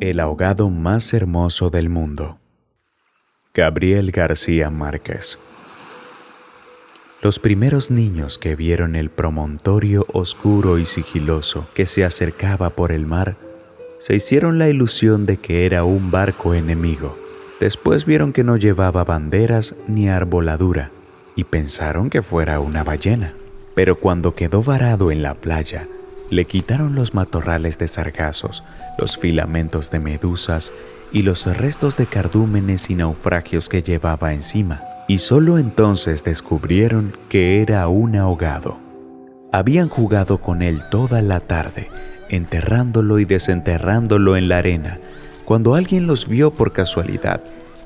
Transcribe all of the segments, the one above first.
El ahogado más hermoso del mundo. Gabriel García Márquez. Los primeros niños que vieron el promontorio oscuro y sigiloso que se acercaba por el mar, se hicieron la ilusión de que era un barco enemigo. Después vieron que no llevaba banderas ni arboladura y pensaron que fuera una ballena. Pero cuando quedó varado en la playa, le quitaron los matorrales de sargazos, los filamentos de medusas y los restos de cardúmenes y naufragios que llevaba encima, y solo entonces descubrieron que era un ahogado. Habían jugado con él toda la tarde, enterrándolo y desenterrándolo en la arena, cuando alguien los vio por casualidad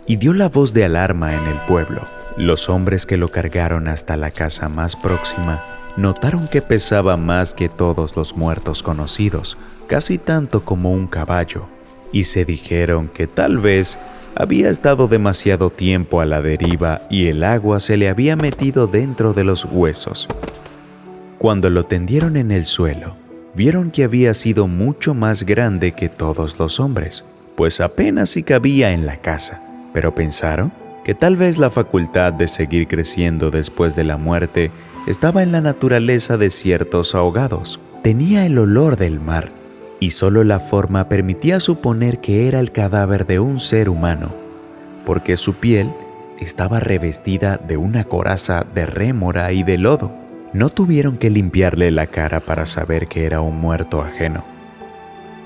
y dio la voz de alarma en el pueblo. Los hombres que lo cargaron hasta la casa más próxima notaron que pesaba más que todos los muertos conocidos, casi tanto como un caballo, y se dijeron que tal vez había estado demasiado tiempo a la deriva y el agua se le había metido dentro de los huesos. Cuando lo tendieron en el suelo, vieron que había sido mucho más grande que todos los hombres, pues apenas si cabía en la casa, pero pensaron que tal vez la facultad de seguir creciendo después de la muerte estaba en la naturaleza de ciertos ahogados. Tenía el olor del mar, y solo la forma permitía suponer que era el cadáver de un ser humano, porque su piel estaba revestida de una coraza de rémora y de lodo. No tuvieron que limpiarle la cara para saber que era un muerto ajeno.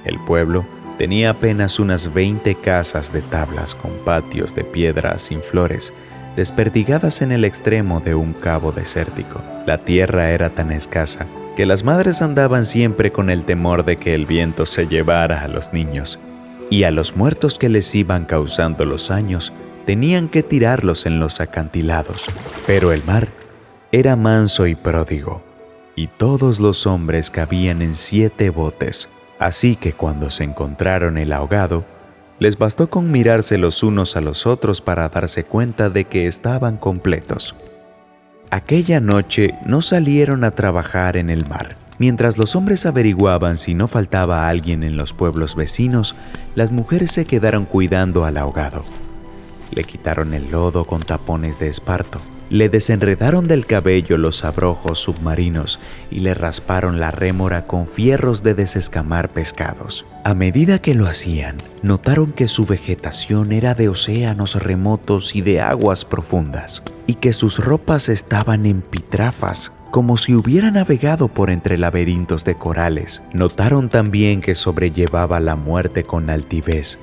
El pueblo tenía apenas unas 20 casas de tablas con patios de piedra sin flores, desperdigadas en el extremo de un cabo desértico. La tierra era tan escasa que las madres andaban siempre con el temor de que el viento se llevara a los niños, y a los muertos que les iban causando los años tenían que tirarlos en los acantilados. Pero el mar era manso y pródigo, y todos los hombres cabían en 7 botes, así que cuando se encontraron el ahogado, les bastó con mirarse los unos a los otros para darse cuenta de que estaban completos. Aquella noche no salieron a trabajar en el mar. Mientras los hombres averiguaban si no faltaba alguien en los pueblos vecinos, las mujeres se quedaron cuidando al ahogado. Le quitaron el lodo con tapones de esparto, le desenredaron del cabello los abrojos submarinos y le rasparon la rémora con fierros de desescamar pescados. A medida que lo hacían, notaron que su vegetación era de océanos remotos y de aguas profundas, y que sus ropas estaban en pitrafas, como si hubiera navegado por entre laberintos de corales. Notaron también que sobrellevaba la muerte con altivez,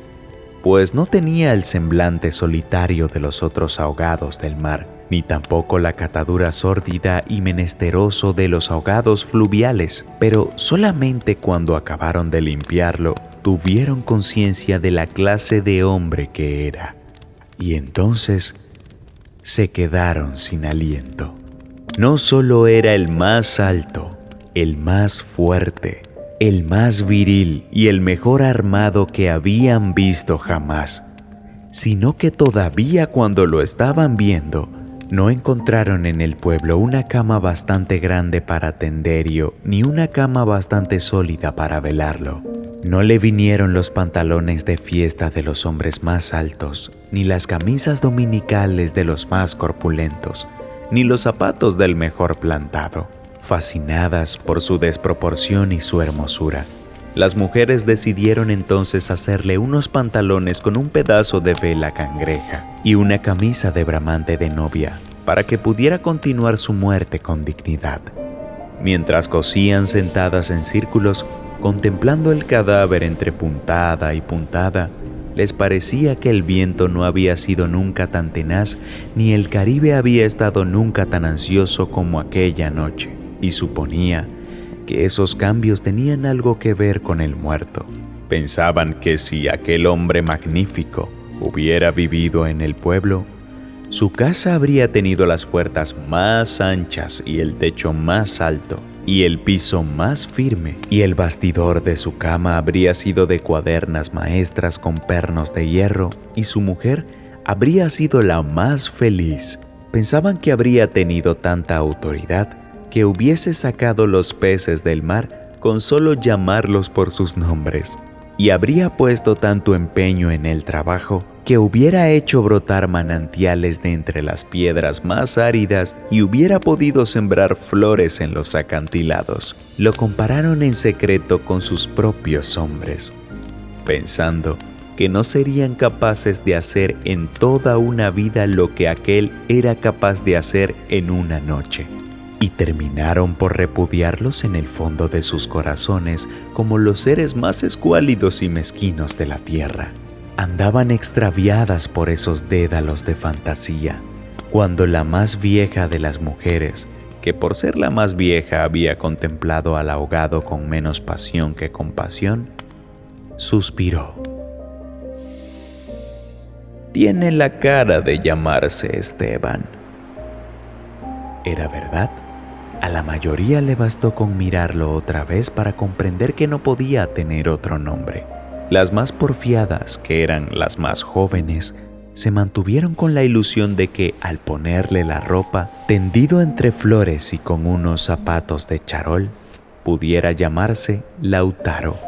pues no tenía el semblante solitario de los otros ahogados del mar, ni tampoco la catadura sórdida y menesteroso de los ahogados fluviales. Pero solamente cuando acabaron de limpiarlo, tuvieron conciencia de la clase de hombre que era. Y entonces se quedaron sin aliento. No solo era el más alto, el más fuerte, el más viril y el mejor armado que habían visto jamás, sino que todavía cuando lo estaban viendo, no encontraron en el pueblo una cama bastante grande para tenderlo, ni una cama bastante sólida para velarlo. No le vinieron los pantalones de fiesta de los hombres más altos, ni las camisas dominicales de los más corpulentos, ni los zapatos del mejor plantado. Fascinadas por su desproporción y su hermosura, las mujeres decidieron entonces hacerle unos pantalones con un pedazo de vela cangreja y una camisa de bramante de novia para que pudiera continuar su muerte con dignidad. Mientras cosían sentadas en círculos, contemplando el cadáver entre puntada y puntada, les parecía que el viento no había sido nunca tan tenaz, ni el Caribe había estado nunca tan ansioso como aquella noche, y suponía que esos cambios tenían algo que ver con el muerto. Pensaban que si aquel hombre magnífico hubiera vivido en el pueblo, su casa habría tenido las puertas más anchas y el techo más alto y el piso más firme, y el bastidor de su cama habría sido de cuadernas maestras con pernos de hierro, y su mujer habría sido la más feliz. Pensaban que habría tenido tanta autoridad que hubiese sacado los peces del mar con solo llamarlos por sus nombres. y habría puesto tanto empeño en el trabajo que hubiera hecho brotar manantiales de entre las piedras más áridas y hubiera podido sembrar flores en los acantilados. Lo compararon en secreto con sus propios hombres, pensando que no serían capaces de hacer en toda una vida lo que aquel era capaz de hacer en una noche. Y terminaron por repudiarlos en el fondo de sus corazones como los seres más escuálidos y mezquinos de la tierra. Andaban extraviadas por esos dédalos de fantasía, cuando la más vieja de las mujeres, que por ser la más vieja había contemplado al ahogado con menos pasión que compasión, suspiró. Tiene la cara de llamarse Esteban. ¿Era verdad? A la mayoría le bastó con mirarlo otra vez para comprender que no podía tener otro nombre. Las más porfiadas, que eran las más jóvenes, se mantuvieron con la ilusión de que, al ponerle la ropa, tendido entre flores y con unos zapatos de charol, pudiera llamarse Lautaro.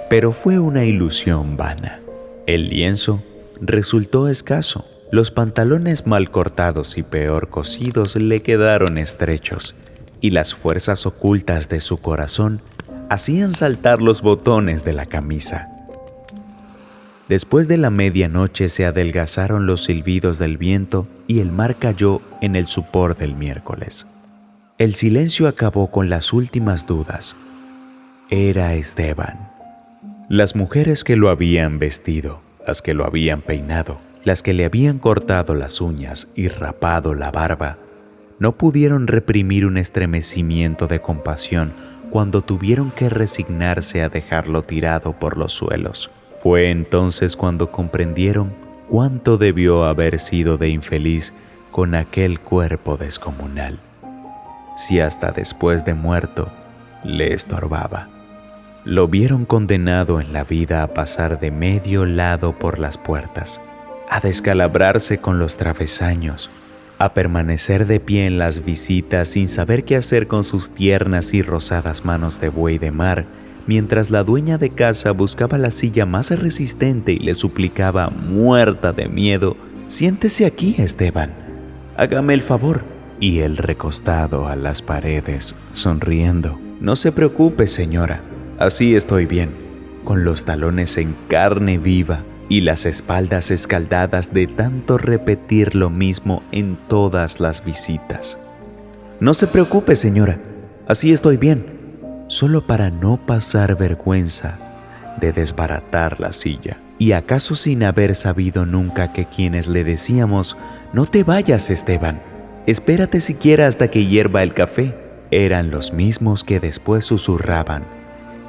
Pero fue una ilusión vana. El lienzo resultó escaso. Los pantalones mal cortados y peor cosidos le quedaron estrechos, y las fuerzas ocultas de su corazón hacían saltar los botones de la camisa. Después de la medianoche se adelgazaron los silbidos del viento y el mar cayó en el sopor del miércoles. El silencio acabó con las últimas dudas. Era Esteban. Las mujeres que lo habían vestido, las que lo habían peinado, las que le habían cortado las uñas y rapado la barba, no pudieron reprimir un estremecimiento de compasión cuando tuvieron que resignarse a dejarlo tirado por los suelos. Fue entonces cuando comprendieron cuánto debió haber sido de infeliz con aquel cuerpo descomunal, si hasta después de muerto le estorbaba. Lo vieron condenado en la vida a pasar de medio lado por las puertas, a descalabrarse con los travesaños, a permanecer de pie en las visitas sin saber qué hacer con sus tiernas y rosadas manos de buey de mar, mientras la dueña de casa buscaba la silla más resistente y le suplicaba, muerta de miedo: «Siéntese aquí, Esteban, hágame el favor». Y él, recostado a las paredes, sonriendo: «No se preocupe, señora, así estoy bien», con los talones en carne viva y las espaldas escaldadas de tanto repetir lo mismo en todas las visitas. «No se preocupe, señora, así estoy bien», solo para no pasar vergüenza de desbaratar la silla. Y acaso sin haber sabido nunca que quienes le decíamos «No te vayas, Esteban, espérate siquiera hasta que hierva el café», eran los mismos que después susurraban: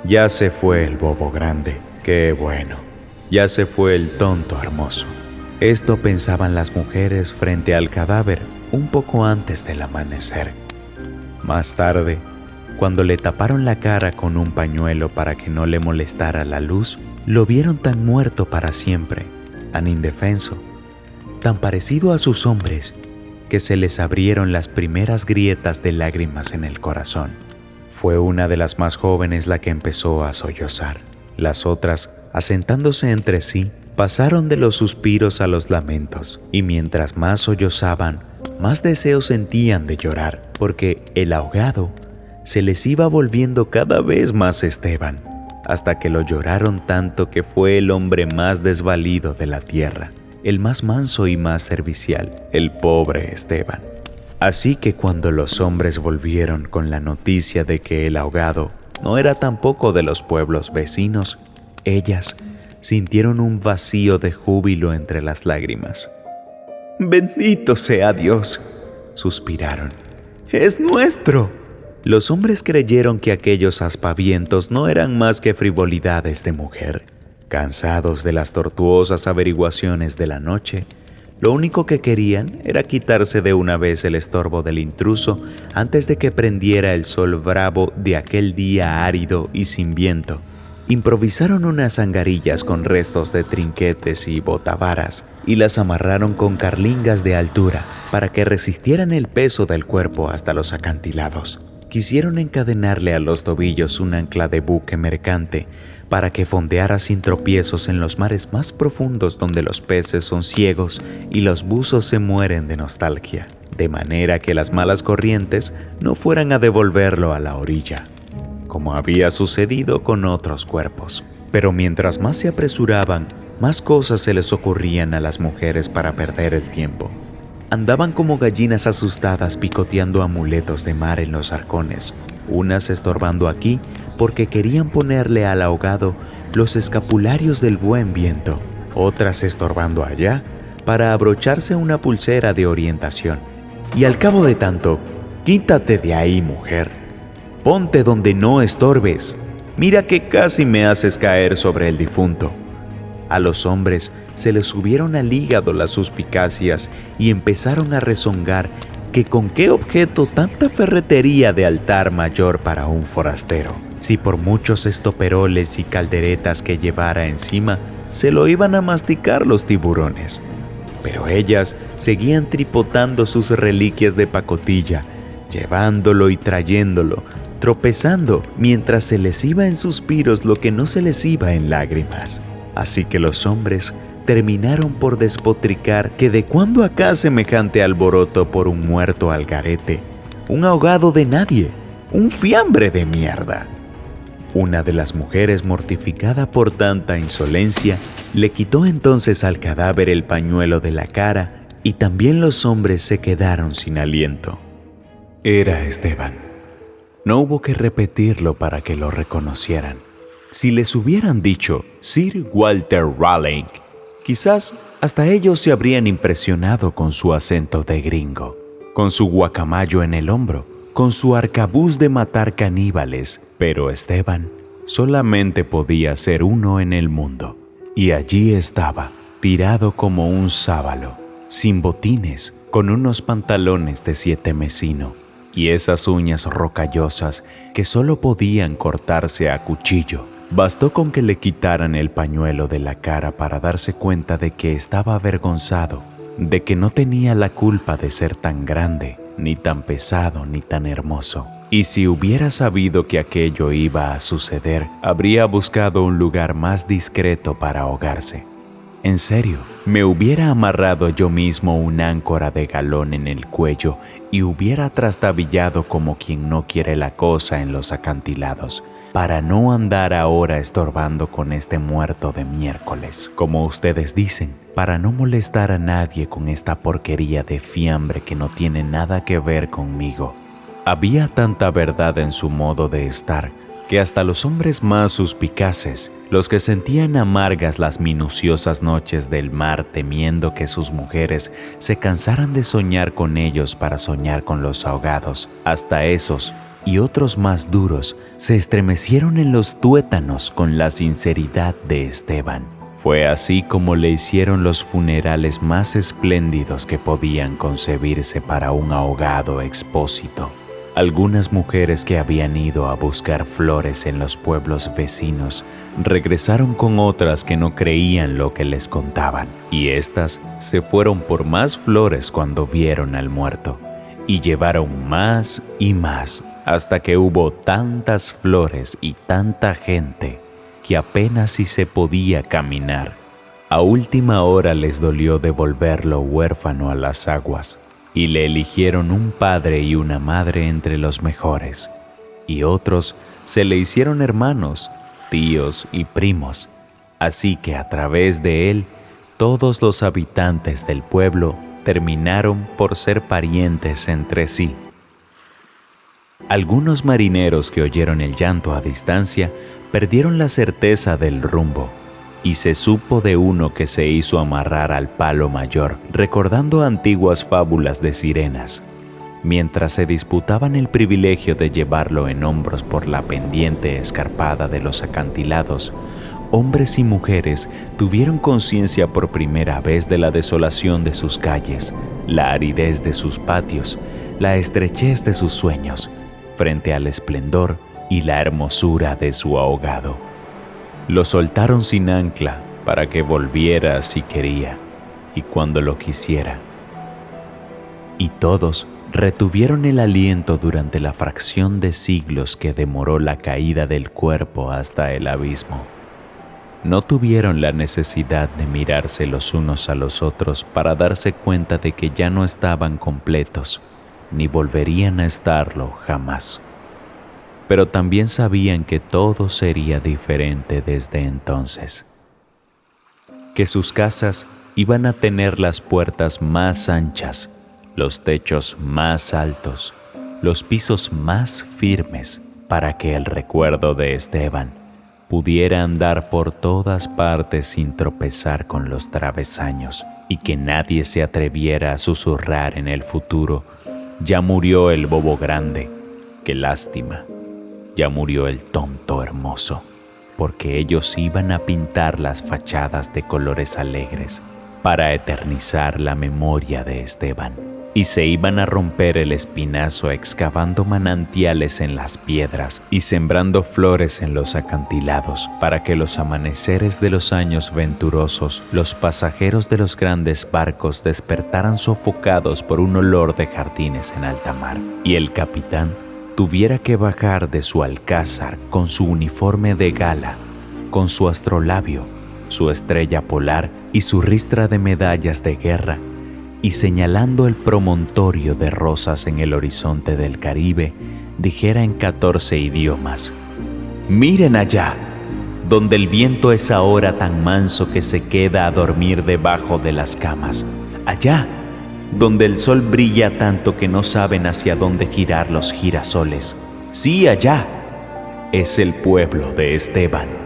«Ya se fue el bobo grande, qué bueno, ya se fue el tonto hermoso». Esto pensaban las mujeres frente al cadáver un poco antes del amanecer. Más tarde, cuando le taparon la cara con un pañuelo para que no le molestara la luz, lo vieron tan muerto para siempre, tan indefenso, tan parecido a sus hombres, que se les abrieron las primeras grietas de lágrimas en el corazón. Fue una de las más jóvenes la que empezó a sollozar. Las otras, asentándose entre sí, pasaron de los suspiros a los lamentos, y mientras más sollozaban, más deseo sentían de llorar, porque el ahogado se les iba volviendo cada vez más Esteban, hasta que lo lloraron tanto que fue el hombre más desvalido de la tierra, el más manso y más servicial, el pobre Esteban. Así que cuando los hombres volvieron con la noticia de que el ahogado no era tampoco de los pueblos vecinos, ellas sintieron un vacío de júbilo entre las lágrimas. «¡Bendito sea Dios!», suspiraron. «¡Es nuestro!». Los hombres creyeron que aquellos aspavientos no eran más que frivolidades de mujer. Cansados de las tortuosas averiguaciones de la noche, lo único que querían era quitarse de una vez el estorbo del intruso antes de que prendiera el sol bravo de aquel día árido y sin viento. Improvisaron unas angarillas con restos de trinquetes y botavaras y las amarraron con carlingas de altura para que resistieran el peso del cuerpo hasta los acantilados, quisieron encadenarle a los tobillos un ancla de buque mercante para que fondeara sin tropiezos en los mares más profundos donde los peces son ciegos y los buzos se mueren de nostalgia, de manera que las malas corrientes no fueran a devolverlo a la orilla, como había sucedido con otros cuerpos. Pero mientras más se apresuraban, más cosas se les ocurrían a las mujeres para perder el tiempo. Andaban como gallinas asustadas picoteando amuletos de mar en los arcones, unas estorbando aquí porque querían ponerle al ahogado los escapularios del buen viento, otras estorbando allá para abrocharse una pulsera de orientación. Y al cabo de tanto, quítate de ahí, mujer. Ponte donde no estorbes. Mira que casi me haces caer sobre el difunto. A los hombres se les subieron al hígado las suspicacias y empezaron a rezongar que con qué objeto tanta ferretería de altar mayor para un forastero, si por muchos estoperoles y calderetas que llevara encima, se lo iban a masticar los tiburones. Pero ellas seguían tripotando sus reliquias de pacotilla, llevándolo y trayéndolo, tropezando mientras se les iba en suspiros lo que no se les iba en lágrimas. Así que los hombres terminaron por despotricar que de cuándo acá semejante alboroto por un muerto al garete, un ahogado de nadie, un fiambre de mierda. Una de las mujeres, mortificada por tanta insolencia, le quitó entonces al cadáver el pañuelo de la cara y también los hombres se quedaron sin aliento. Era Esteban. No hubo que repetirlo para que lo reconocieran. Si les hubieran dicho Sir Walter Raleigh, quizás hasta ellos se habrían impresionado con su acento de gringo, con su guacamayo en el hombro, con su arcabuz de matar caníbales, pero Esteban solamente podía ser uno en el mundo. Y allí estaba, tirado como un sábalo, sin botines, con unos pantalones de 7 mesino y esas uñas rocallosas que solo podían cortarse a cuchillo. Bastó con que le quitaran el pañuelo de la cara para darse cuenta de que estaba avergonzado, de que no tenía la culpa de ser tan grande, ni tan pesado, ni tan hermoso. Y si hubiera sabido que aquello iba a suceder, habría buscado un lugar más discreto para ahogarse. En serio, me hubiera amarrado yo mismo una áncora de galón en el cuello y hubiera trastabillado como quien no quiere la cosa en los acantilados, para no andar ahora estorbando con este muerto de miércoles, como ustedes dicen, para no molestar a nadie con esta porquería de fiambre que no tiene nada que ver conmigo. Había tanta verdad en su modo de estar, que hasta los hombres más suspicaces, los que sentían amargas las minuciosas noches del mar temiendo que sus mujeres se cansaran de soñar con ellos para soñar con los ahogados, hasta esos y otros más duros se estremecieron en los tuétanos con la sinceridad de Esteban. Fue así como le hicieron los funerales más espléndidos que podían concebirse para un ahogado expósito. Algunas mujeres que habían ido a buscar flores en los pueblos vecinos regresaron con otras que no creían lo que les contaban, y éstas se fueron por más flores cuando vieron al muerto, y llevaron más y más, hasta que hubo tantas flores y tanta gente que apenas si se podía caminar. A última hora les dolió devolverlo huérfano a las aguas, y le eligieron un padre y una madre entre los mejores, y otros se le hicieron hermanos, tíos y primos, así que a través de él todos los habitantes del pueblo terminaron por ser parientes entre sí. Algunos marineros que oyeron el llanto a distancia perdieron la certeza del rumbo, y se supo de uno que se hizo amarrar al palo mayor, recordando antiguas fábulas de sirenas. Mientras se disputaban el privilegio de llevarlo en hombros por la pendiente escarpada de los acantilados, hombres y mujeres tuvieron conciencia por primera vez de la desolación de sus calles, la aridez de sus patios, la estrechez de sus sueños, frente al esplendor y la hermosura de su ahogado. Lo soltaron sin ancla para que volviera si quería y cuando lo quisiera. Y todos retuvieron el aliento durante la fracción de siglos que demoró la caída del cuerpo hasta el abismo. No tuvieron la necesidad de mirarse los unos a los otros para darse cuenta de que ya no estaban completos, ni volverían a estarlo jamás. Pero también sabían que todo sería diferente desde entonces. Que sus casas iban a tener las puertas más anchas, los techos más altos, los pisos más firmes, para que el recuerdo de Esteban pudiera andar por todas partes sin tropezar con los travesaños, y que nadie se atreviera a susurrar en el futuro: ya murió el bobo grande, qué lástima, ya murió el tonto hermoso, porque ellos iban a pintar las fachadas de colores alegres para eternizar la memoria de Esteban, y se iban a romper el espinazo excavando manantiales en las piedras y sembrando flores en los acantilados, para que los amaneceres de los años venturosos, los pasajeros de los grandes barcos despertaran sofocados por un olor de jardines en alta mar, y el capitán tuviera que bajar de su alcázar con su uniforme de gala, con su astrolabio, su estrella polar y su ristra de medallas de guerra, y señalando el promontorio de rosas en el horizonte del Caribe, dijera en 14 idiomas: «Miren allá, donde el viento es ahora tan manso que se queda a dormir debajo de las camas. Allá, donde el sol brilla tanto que no saben hacia dónde girar los girasoles. Sí, allá, es el pueblo de Esteban».